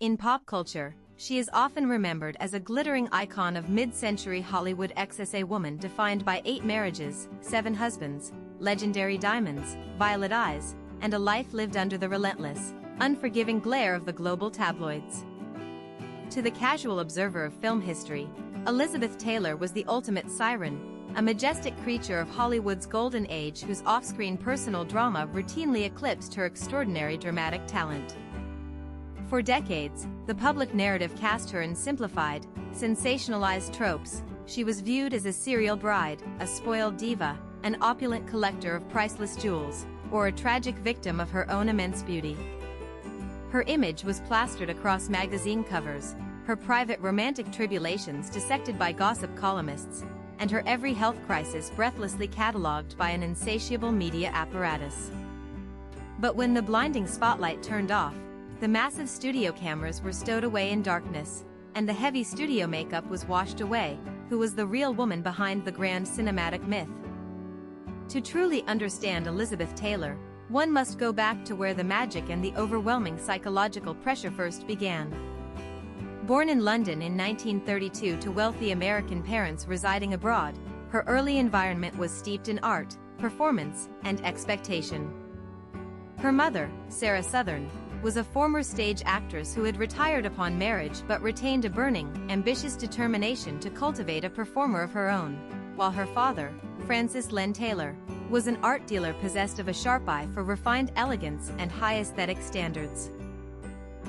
In pop culture, she is often remembered as a glittering icon of mid-century Hollywood ex-SA woman defined by 8 marriages, 7 husbands, legendary diamonds, violet eyes, and a life lived under the relentless, unforgiving glare of the global tabloids. To the casual observer of film history, Elizabeth Taylor was the ultimate siren, a majestic creature of Hollywood's golden age whose off-screen personal drama routinely eclipsed her extraordinary dramatic talent. For decades, the public narrative cast her in simplified, sensationalized tropes. She was viewed as a serial bride, a spoiled diva, an opulent collector of priceless jewels, or a tragic victim of her own immense beauty. Her image was plastered across magazine covers, her private romantic tribulations dissected by gossip columnists, and her every health crisis breathlessly catalogued by an insatiable media apparatus. But when the blinding spotlight turned off, the massive studio cameras were stowed away in darkness, and the heavy studio makeup was washed away. Who was the real woman behind the grand cinematic myth? To truly understand Elizabeth Taylor, one must go back to where the magic and the overwhelming psychological pressure first began. Born in London in 1932 to wealthy American parents residing abroad, her early environment was steeped in art, performance, and expectation. Her mother, Sarah Southern, was a former stage actress who had retired upon marriage but retained a burning, ambitious determination to cultivate a performer of her own, while her father, Francis Len Taylor, was an art dealer possessed of a sharp eye for refined elegance and high aesthetic standards.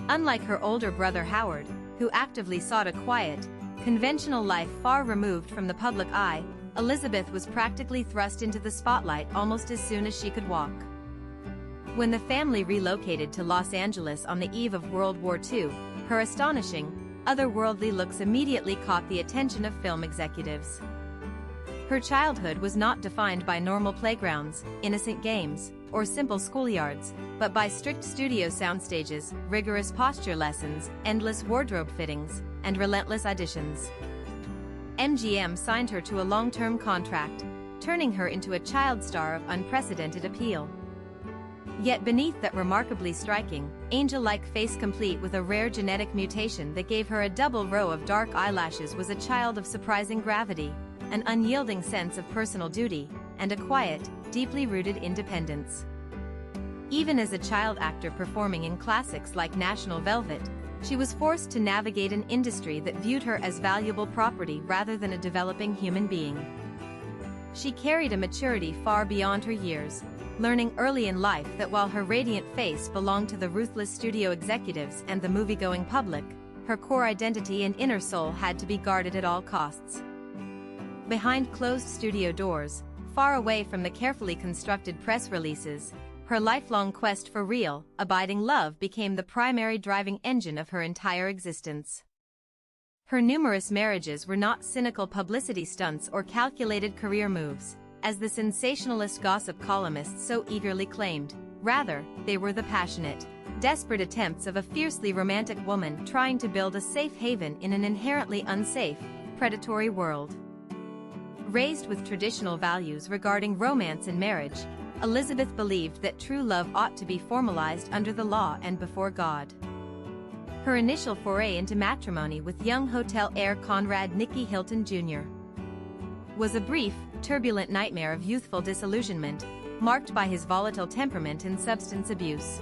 Unlike her older brother Howard, who actively sought a quiet, conventional life far removed from the public eye, Elizabeth was practically thrust into the spotlight almost as soon as she could walk. When the family relocated to Los Angeles on the eve of World War II, her astonishing, otherworldly looks immediately caught the attention of film executives. Her childhood was not defined by normal playgrounds, innocent games, or simple schoolyards, but by strict studio soundstages, rigorous posture lessons, endless wardrobe fittings, and relentless auditions. MGM signed her to a long-term contract, turning her into a child star of unprecedented appeal. Yet beneath that remarkably striking, angel-like face complete with a rare genetic mutation that gave her a double row of dark eyelashes was a child of surprising gravity, an unyielding sense of personal duty, and a quiet, deeply rooted independence. Even as a child actor performing in classics like National Velvet, she was forced to navigate an industry that viewed her as valuable property rather than a developing human being. She carried a maturity far beyond her years, learning early in life that while her radiant face belonged to the ruthless studio executives and the movie-going public, her core identity and inner soul had to be guarded at all costs. Behind closed studio doors, far away from the carefully constructed press releases, her lifelong quest for real, abiding love became the primary driving engine of her entire existence. Her numerous marriages were not cynical publicity stunts or calculated career moves, as the sensationalist gossip columnists so eagerly claimed. Rather, they were the passionate, desperate attempts of a fiercely romantic woman trying to build a safe haven in an inherently unsafe, predatory world. Raised with traditional values regarding romance and marriage, Elizabeth believed that true love ought to be formalized under the law and before God. Her initial foray into matrimony with young hotel heir Conrad Nicky Hilton Jr. was a brief, turbulent nightmare of youthful disillusionment, marked by his volatile temperament and substance abuse.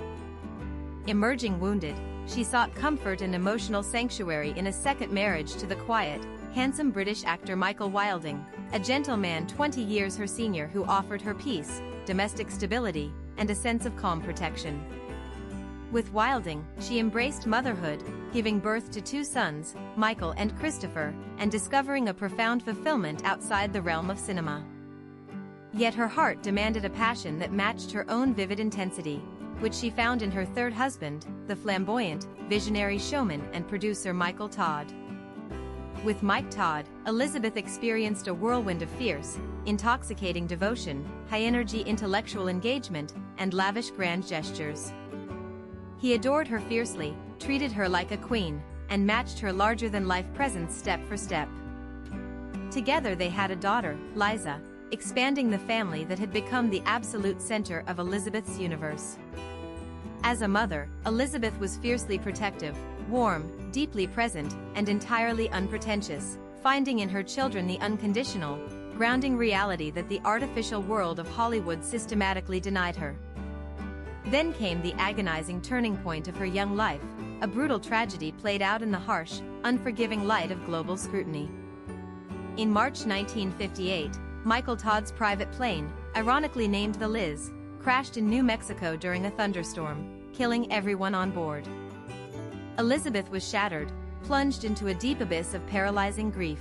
Emerging wounded, she sought comfort and emotional sanctuary in a second marriage to the quiet, handsome British actor Michael Wilding, a gentleman 20 years her senior who offered her peace, domestic stability, and a sense of calm protection. With Wilding, she embraced motherhood, giving birth to 2 sons, Michael and Christopher, and discovering a profound fulfillment outside the realm of cinema. Yet her heart demanded a passion that matched her own vivid intensity, which she found in her third husband, the flamboyant, visionary showman and producer Michael Todd. With Mike Todd, Elizabeth experienced a whirlwind of fierce, intoxicating devotion, high-energy intellectual engagement, and lavish grand gestures. He adored her fiercely, treated her like a queen, and matched her larger-than-life presence step for step. Together they had a daughter, Liza, expanding the family that had become the absolute center of Elizabeth's universe. As a mother, Elizabeth was fiercely protective, warm, deeply present, and entirely unpretentious, finding in her children the unconditional, grounding reality that the artificial world of Hollywood systematically denied her. Then came the agonizing turning point of her young life, a brutal tragedy played out in the harsh, unforgiving light of global scrutiny. In March 1958, Michael Todd's private plane, ironically named the Liz, crashed in New Mexico during a thunderstorm, killing everyone on board. Elizabeth was shattered, plunged into a deep abyss of paralyzing grief.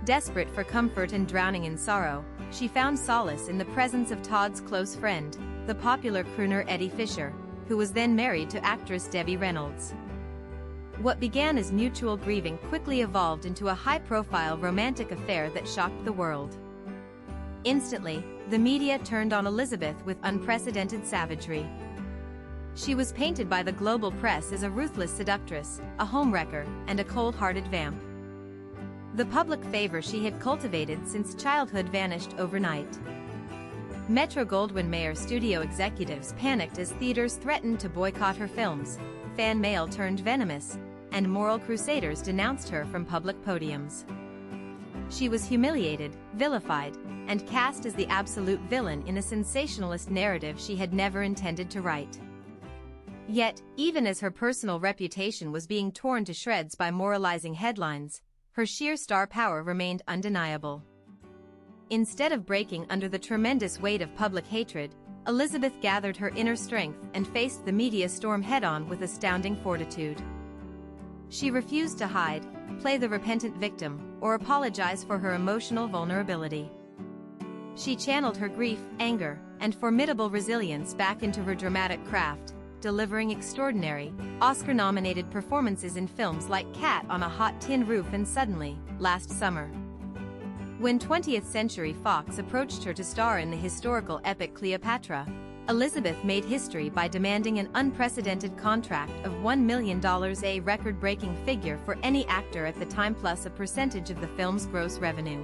Desperate for comfort and drowning in sorrow, she found solace in the presence of Todd's close friend, the popular crooner Eddie Fisher, who was then married to actress Debbie Reynolds. What began as mutual grieving quickly evolved into a high-profile romantic affair that shocked the world. Instantly, the media turned on Elizabeth with unprecedented savagery. She was painted by the global press as a ruthless seductress, a homewrecker, and a cold-hearted vamp. The public favor she had cultivated since childhood vanished overnight. Metro-Goldwyn-Mayer studio executives panicked as theaters threatened to boycott her films, fan mail turned venomous, and moral crusaders denounced her from public podiums. She was humiliated, vilified, and cast as the absolute villain in a sensationalist narrative she had never intended to write. Yet, even as her personal reputation was being torn to shreds by moralizing headlines, her sheer star power remained undeniable. Instead of breaking under the tremendous weight of public hatred, Elizabeth gathered her inner strength and faced the media storm head-on with astounding fortitude. She refused to hide, play the repentant victim, or apologize for her emotional vulnerability. She channeled her grief, anger, and formidable resilience back into her dramatic craft, delivering extraordinary, Oscar-nominated performances in films like Cat on a Hot Tin Roof and Suddenly, last summer. When 20th Century Fox approached her to star in the historical epic Cleopatra, Elizabeth made history by demanding an unprecedented contract of $1 million, a record-breaking figure for any actor at the time plus a percentage of the film's gross revenue.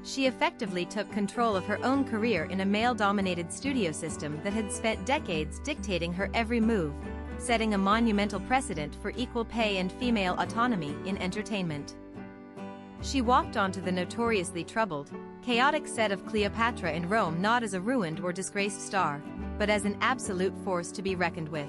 She effectively took control of her own career in a male-dominated studio system that had spent decades dictating her every move, setting a monumental precedent for equal pay and female autonomy in entertainment. She walked onto the notoriously troubled, chaotic set of Cleopatra in Rome not as a ruined or disgraced star, but as an absolute force to be reckoned with.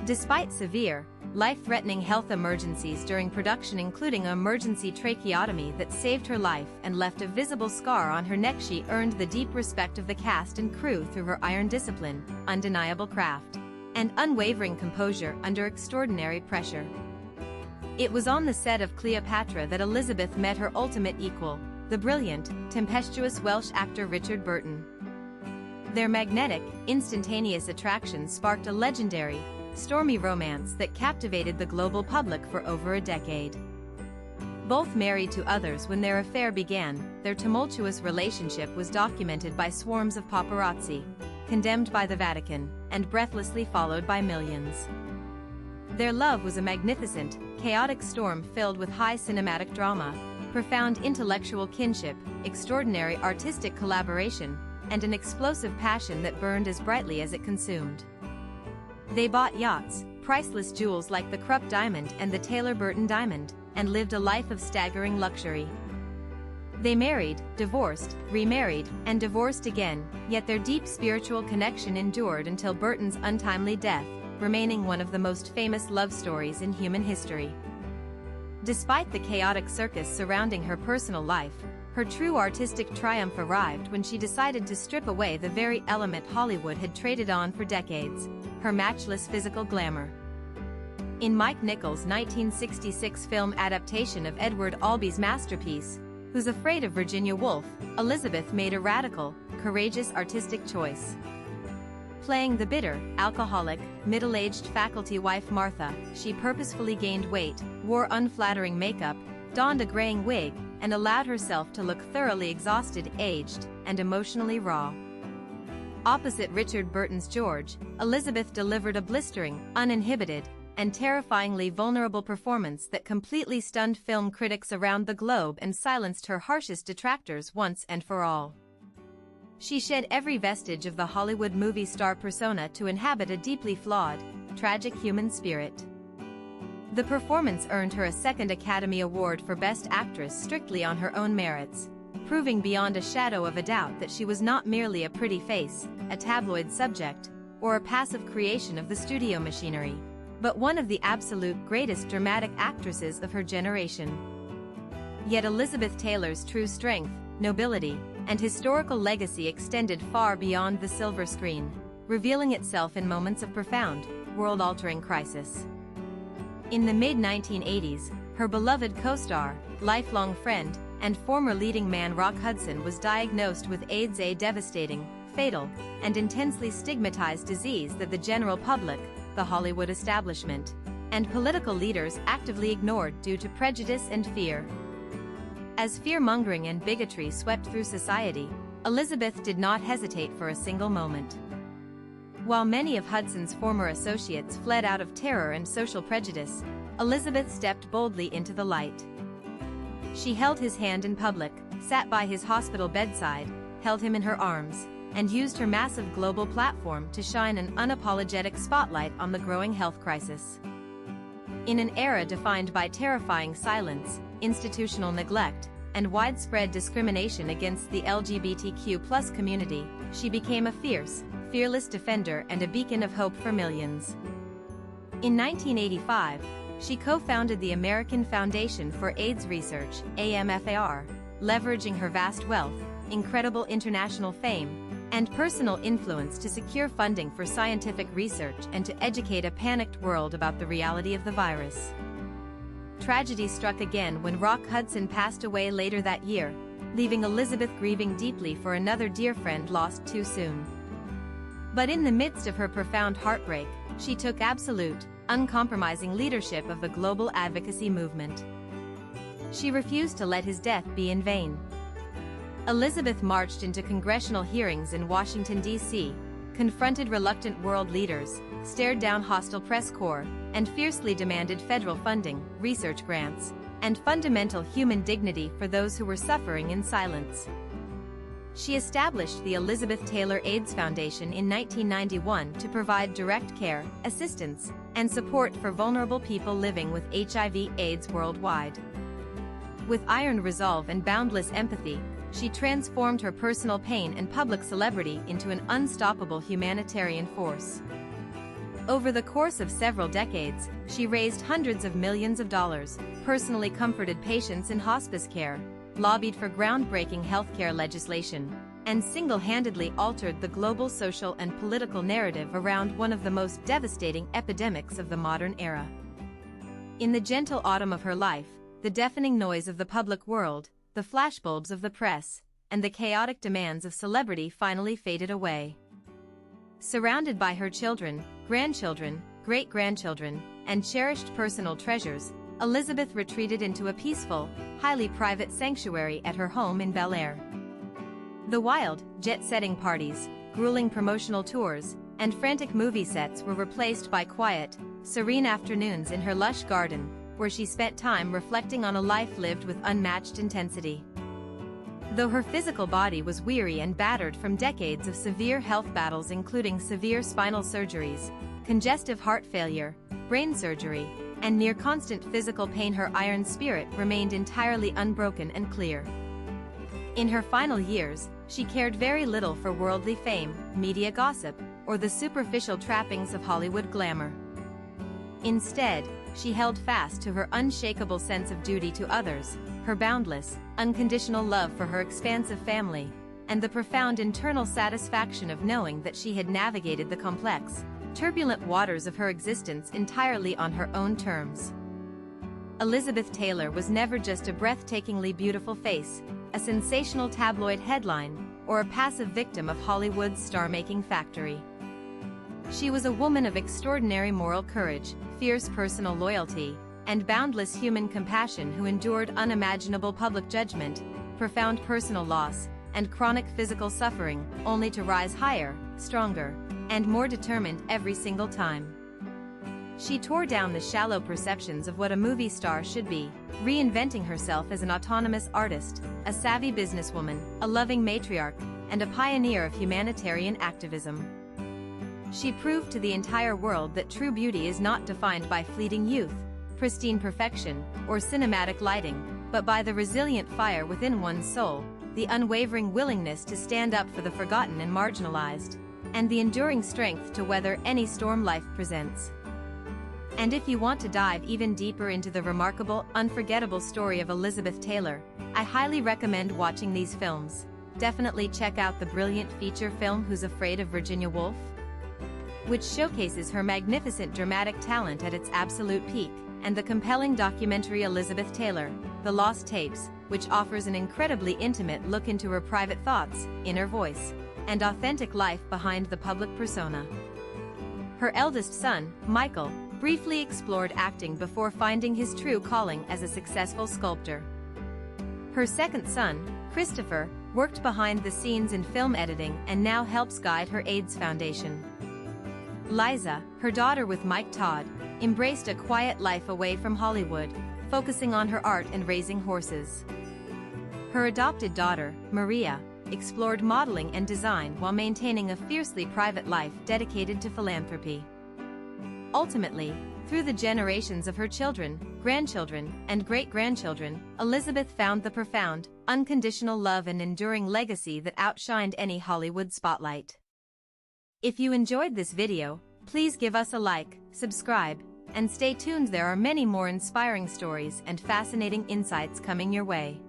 Despite severe, life-threatening health emergencies during production, including an emergency tracheotomy that saved her life and left a visible scar on her neck, she earned the deep respect of the cast and crew through her iron discipline, undeniable craft, and unwavering composure under extraordinary pressure. It was on the set of Cleopatra that Elizabeth met her ultimate equal, the brilliant, tempestuous Welsh actor Richard Burton. Their magnetic, instantaneous attraction sparked a legendary, stormy romance that captivated the global public for over a decade. Both married to others when their affair began, their tumultuous relationship was documented by swarms of paparazzi, condemned by the Vatican, and breathlessly followed by millions. Their love was a magnificent, chaotic storm filled with high cinematic drama, profound intellectual kinship, extraordinary artistic collaboration, and an explosive passion that burned as brightly as it consumed. They bought yachts, priceless jewels like the Krupp diamond and the Taylor Burton diamond, and lived a life of staggering luxury. They married, divorced, remarried, and divorced again, yet their deep spiritual connection endured until Burton's untimely death, remaining one of the most famous love stories in human history. Despite the chaotic circus surrounding her personal life, her true artistic triumph arrived when she decided to strip away the very element Hollywood had traded on for decades, her matchless physical glamour. In Mike Nichols' 1966 film adaptation of Edward Albee's masterpiece, Who's Afraid of Virginia Woolf, Elizabeth made a radical, courageous artistic choice. Playing the bitter, alcoholic, middle-aged faculty wife Martha, she purposefully gained weight, wore unflattering makeup, donned a graying wig, and allowed herself to look thoroughly exhausted, aged, and emotionally raw. Opposite Richard Burton's George, Elizabeth delivered a blistering, uninhibited, and terrifyingly vulnerable performance that completely stunned film critics around the globe and silenced her harshest detractors once and for all. She shed every vestige of the Hollywood movie star persona to inhabit a deeply flawed, tragic human spirit. The performance earned her a second Academy Award for Best Actress strictly on her own merits, proving beyond a shadow of a doubt that she was not merely a pretty face, a tabloid subject, or a passive creation of the studio machinery, but one of the absolute greatest dramatic actresses of her generation. Yet Elizabeth Taylor's true strength, nobility, and historical legacy extended far beyond the silver screen, revealing itself in moments of profound, world-altering crisis. In the mid-1980s, her beloved co-star, lifelong friend, and former leading man Rock Hudson was diagnosed with AIDS, a devastating, fatal, and intensely stigmatized disease that the general public, the Hollywood establishment, and political leaders actively ignored due to prejudice and fear. As fear-mongering and bigotry swept through society, Elizabeth did not hesitate for a single moment. While many of Hudson's former associates fled out of terror and social prejudice, Elizabeth stepped boldly into the light. She held his hand in public, sat by his hospital bedside, held him in her arms, and used her massive global platform to shine an unapologetic spotlight on the growing health crisis. In an era defined by terrifying silence, institutional neglect, and widespread discrimination against the LGBTQ+ community, she became a fierce, fearless defender and a beacon of hope for millions. In 1985, she co-founded the American Foundation for AIDS Research, AMFAR, leveraging her vast wealth, incredible international fame, and personal influence to secure funding for scientific research and to educate a panicked world about the reality of the virus. Tragedy struck again when Rock Hudson passed away later that year, leaving Elizabeth grieving deeply for another dear friend lost too soon. But in the midst of her profound heartbreak, she took absolute, uncompromising leadership of the global advocacy movement. She refused to let his death be in vain. Elizabeth marched into congressional hearings in Washington, D.C., confronted reluctant world leaders, stared down hostile press corps, and fiercely demanded federal funding, research grants, and fundamental human dignity for those who were suffering in silence. She established the Elizabeth Taylor AIDS Foundation in 1991 to provide direct care, assistance, and support for vulnerable people living with HIV/AIDS worldwide. With iron resolve and boundless empathy, she transformed her personal pain and public celebrity into an unstoppable humanitarian force. Over the course of several decades, she raised hundreds of millions of dollars, personally comforted patients in hospice care, lobbied for groundbreaking healthcare legislation, and single-handedly altered the global social and political narrative around one of the most devastating epidemics of the modern era. In the gentle autumn of her life, the deafening noise of the public world, the flashbulbs of the press, and the chaotic demands of celebrity finally faded away. Surrounded by her children, grandchildren, great-grandchildren, and cherished personal treasures, Elizabeth retreated into a peaceful, highly private sanctuary at her home in Bel Air. The wild, jet-setting parties, grueling promotional tours, and frantic movie sets were replaced by quiet, serene afternoons in her lush garden, where she spent time reflecting on a life lived with unmatched intensity. Though her physical body was weary and battered from decades of severe health battles including severe spinal surgeries, congestive heart failure, brain surgery, and near-constant physical pain, her iron spirit remained entirely unbroken and clear. In her final years, she cared very little for worldly fame, media gossip, or the superficial trappings of Hollywood glamour. Instead, she held fast to her unshakable sense of duty to others, her boundless, unconditional love for her expansive family, and the profound internal satisfaction of knowing that she had navigated the complex, turbulent waters of her existence entirely on her own terms. Elizabeth Taylor was never just a breathtakingly beautiful face, a sensational tabloid headline, or a passive victim of Hollywood's star-making factory. She was a woman of extraordinary moral courage, fierce personal loyalty, and boundless human compassion who endured unimaginable public judgment, profound personal loss, and chronic physical suffering, only to rise higher, stronger, and more determined every single time. She tore down the shallow perceptions of what a movie star should be, reinventing herself as an autonomous artist, a savvy businesswoman, a loving matriarch, and a pioneer of humanitarian activism. She proved to the entire world that true beauty is not defined by fleeting youth, pristine perfection, or cinematic lighting, but by the resilient fire within one's soul, the unwavering willingness to stand up for the forgotten and marginalized, and the enduring strength to weather any storm life presents. And if you want to dive even deeper into the remarkable, unforgettable story of Elizabeth Taylor, I highly recommend watching these films. Definitely check out the brilliant feature film Who's Afraid of Virginia Woolf, which showcases her magnificent dramatic talent at its absolute peak, and the compelling documentary Elizabeth Taylor, The Lost Tapes, which offers an incredibly intimate look into her private thoughts, inner voice, and authentic life behind the public persona. Her eldest son, Michael, briefly explored acting before finding his true calling as a successful sculptor. Her second son, Christopher, worked behind the scenes in film editing and now helps guide her AIDS Foundation. Liza, her daughter with Mike Todd, embraced a quiet life away from Hollywood, focusing on her art and raising horses. Her adopted daughter, Maria, explored modeling and design while maintaining a fiercely private life dedicated to philanthropy. Ultimately, through the generations of her children, grandchildren, and great-grandchildren, Elizabeth found the profound, unconditional love and enduring legacy that outshined any Hollywood spotlight. If you enjoyed this video, please give us a like, subscribe, and stay tuned. There are many more inspiring stories and fascinating insights coming your way.